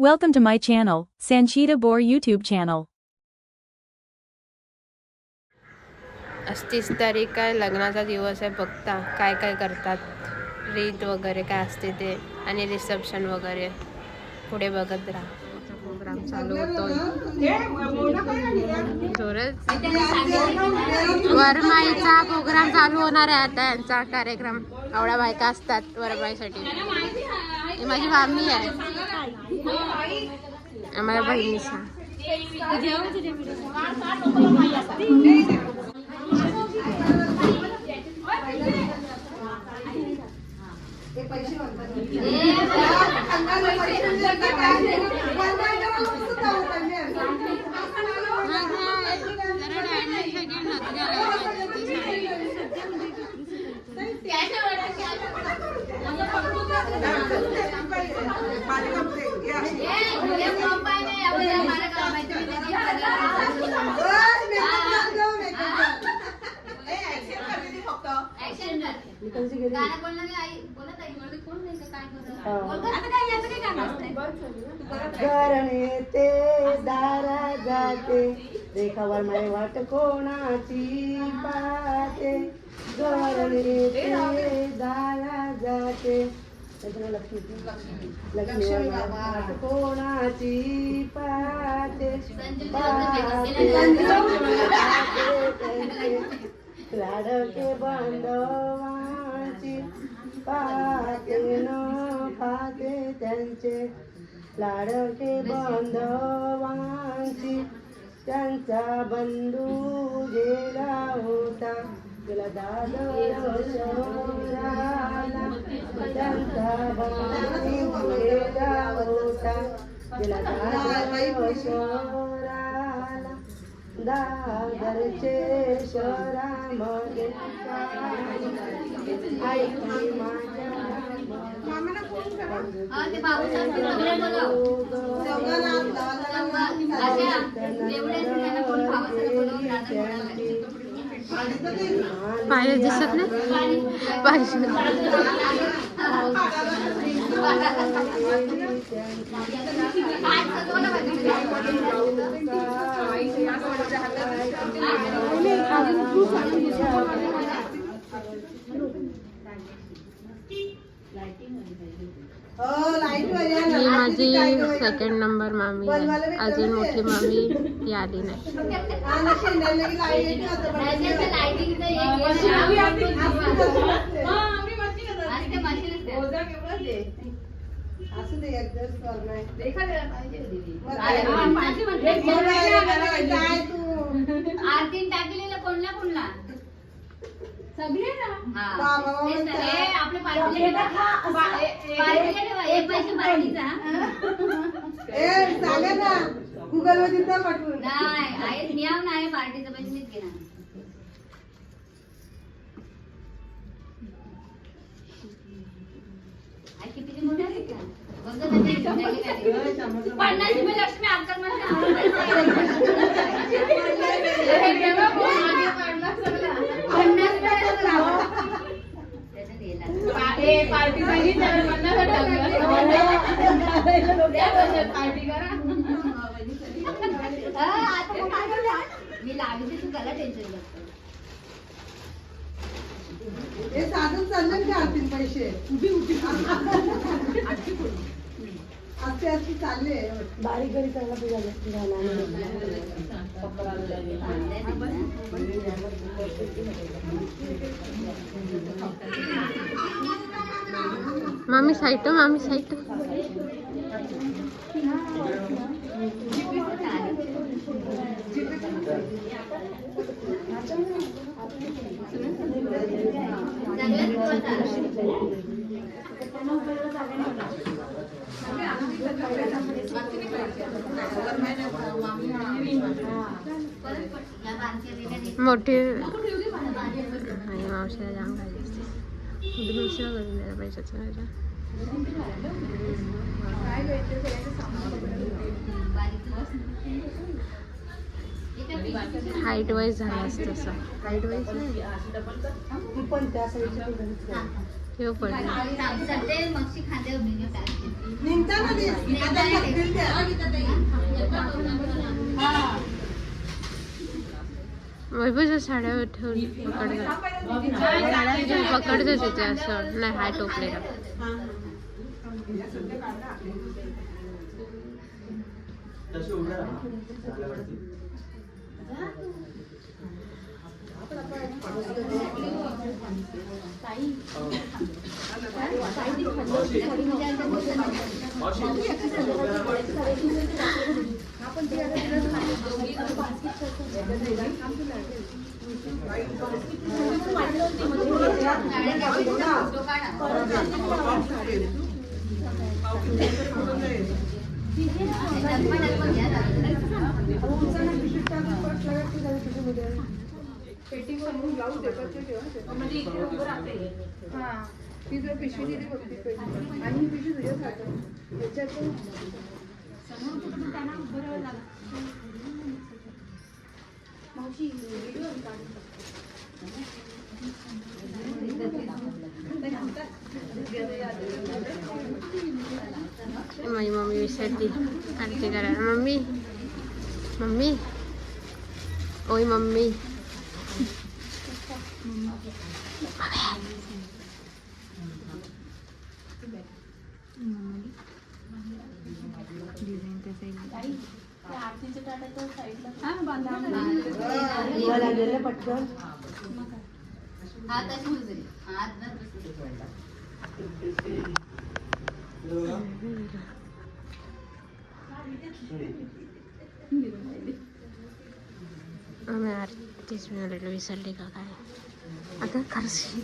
Welcome to my channel, Sanchita Bor YouTube channel. 30 तारीख काय लग्नाचा दिवस आहे. बघता काय काय करतात, रीत वगैरे काय असते ते, आणि रिसेप्शन वगैरे पुढे बघत राहा. प्रोग्राम चालू होतो. वरमाईचा प्रोग्राम चालू होणार आहे आता. यांचा कार्यक्रम एवढ्या बायका असतात वरमाईसाठी. ही माझी मामी आहे, माझ्या बहिणीचा. घरणे ते दारा जाते, रेखावर माय वाट कोणाची पाहते. घरणे ते दारा जाते, लक्ष्मीवर माय वाट कोणाची पाहते. लाडके बांधवांची पाहते न खाते त्यांचे. लाडके बांधवांची त्यांचा बंधू गेला होता, गेला दादर शहराला. त्यांचा बंधू गेला होता, गेला दादर शहराला. दादरचे शहरामध्ये ऐकली माझ्या पाहिजे दिसत नाही पाहिजे. ही माझी सेकंड नंबर मामी आहे. अजून मोठी मामी ही आली नाही. आरती टाकलेला कोणला कोणला सगळे ना आपले पार्टीला पैसे पार्टीचा गुगल मध्ये पाठवून नाही आहे. नियम नाही पार्टीचा पैसे मीच घेणार. किती मोठे आहे का? 50 रुपये लक्ष्मी आकर मी लावली तू त्याला टेन्शन नसतं. हे साधून चाललं का आरती पैसे आजचे आजची चालले बारीक घरी चांगला मामी साईट, मामी साईट. मोठी मावशीला जाम घाली असते. मोठी मावशीला करून द्यायला पैशाचं माझ्या. हाईट वाईज झालं असतं तसं. हाईट वाईज नाही पण त्या साईडच्या हे पडलं सध्या मगशी खांदे उभी निघताना दे. आता लागतील ते. हा. वैभवच्या साड्या ठेवून पकडतो तिथे असं नाही हाय टोपलेला माझी मम्मी विसरली आरती करायला मम्मी मम्मी ओय मम्मी पटकन हात अशी हात आम्ही आरतीच मिळालेलो विसरली का काय आता खरशी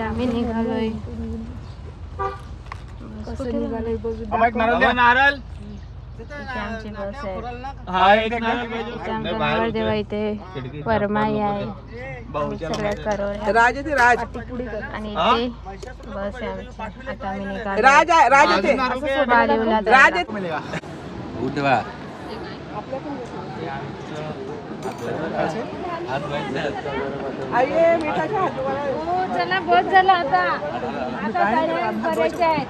आम्ही निघालोय नारळ आमची बस आहे नवरदेव इथे वरमाई आहे सगळ्या करोड राज ते राज आणि इथे बस आहे आमची आता आम्ही निघालो राज राज ते बालीवला राज उठवा आये मिठाच्या हातवाला चला बहुत झालं आता आता करायचे आहेत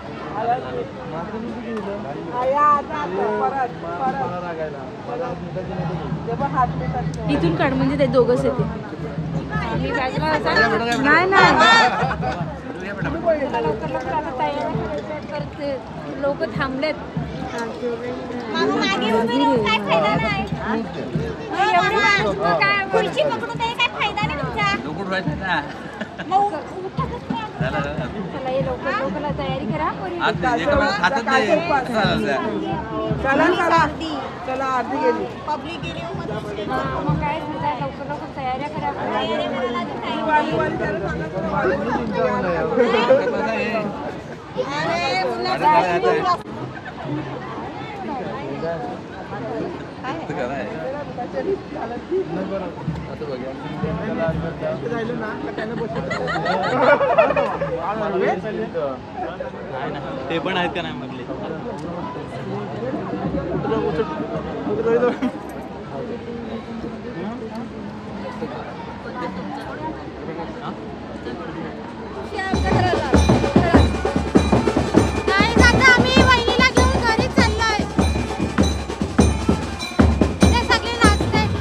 आया आता परत जेव्हा हात मिठाचे इथून काढ म्हणजे ते दोघंच येते नाही नाही लोक थांबलेत खुर्ची पकडून काय फायदा नाही तुमचा चला ये लोकला तयारी करा चला चला चला आरती गेली मग काय लवकर लवकर तयाऱ्या करा असं कराय असं बघा ते पण आहेत का नाही मधले आम्ही वहिनीला घेऊन घरी चाललोय इथे सगळे नाचतायत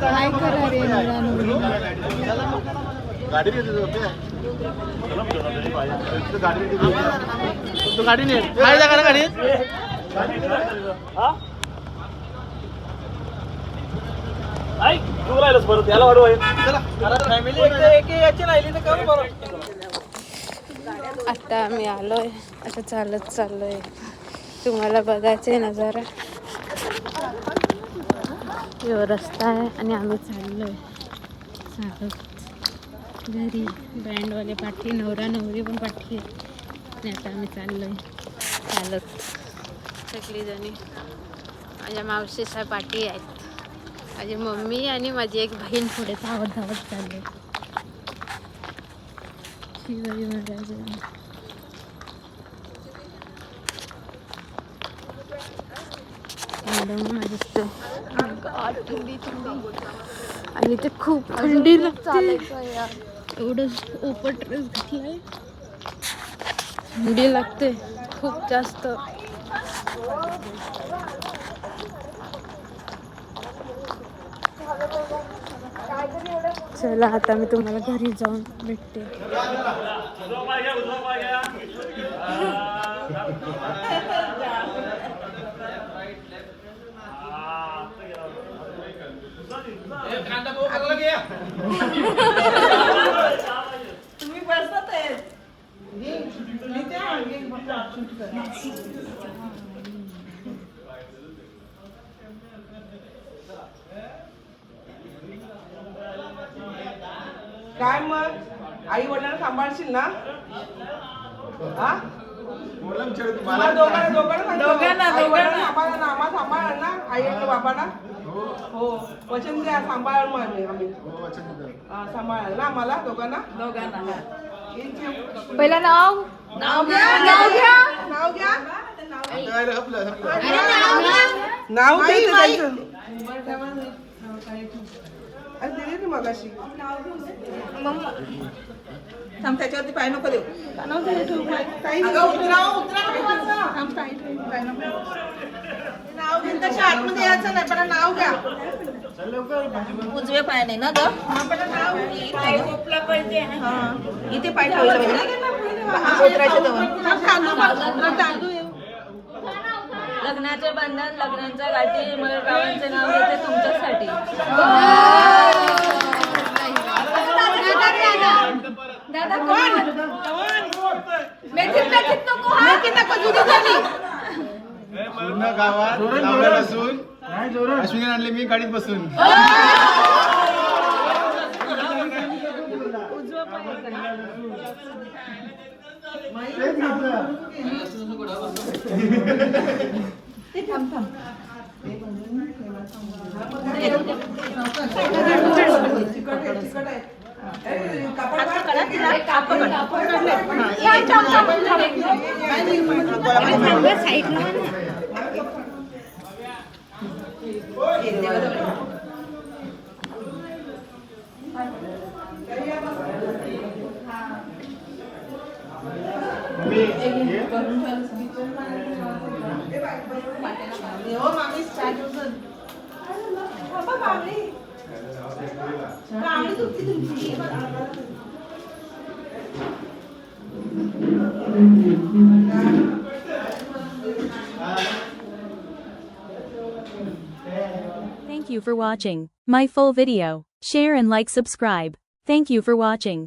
काय करा रे गाडी गाडी नाही काय जागा गाडी आता आम्ही आलोय आता चालत चाललोय तुम्हाला बघायचंय नजारा यो रस्ता आहे आणि आम्ही चाललोय चालत घरी बँडवाले पाठी नवरा नवरी पण पाठी आहे आणि आता आम्ही चाललोय चालत सगळी जणी माझ्या मावशीच्या पाठी आहेत माझी मम्मी आणि माझी एक बहीण पुढे धावत धावत चालले शिवाजी महाराज एकदम दिसते आणि ते खूप थंडी लागते एवढं ओपन ड्रेस घातलाय थंडी लागते खूप जास्त चला आता मी तुम्हाला घरी जाऊन भेटते तुम्ही बसत आहेत काय मग आई वडिलांना सांभाळशील ना हा तुम्हाला दोघांना सांभाळ ना आई आणि बाबांना हो वचन द्या सांभाळ मग आम्ही सांभाळ ना आम्हाला दोघांना पहिला नाव नाव घ्या नाव घ्या नाव द्यायचं दिली ना मगाशी त्याच्यावरती पाय नको देऊ नाव घेऊन तशा आतमध्ये यायचं नाही पण नाव घ्या उजवे पाय नाही ना ग इथे पाय ठेवला पाहिजे लग्नाचे बंधन लग्नांच्या गाठी मयूररावांचे नाव घेते तुमच्यासाठी दादा कोण मेथीत नको मेथीत नको जुडी झाली पूर्ण गावात लावलं बसून अश्विनी आणले मी गाडीत बसून Thank you for watching my full video. Share and like, subscribe. Thank you for watching.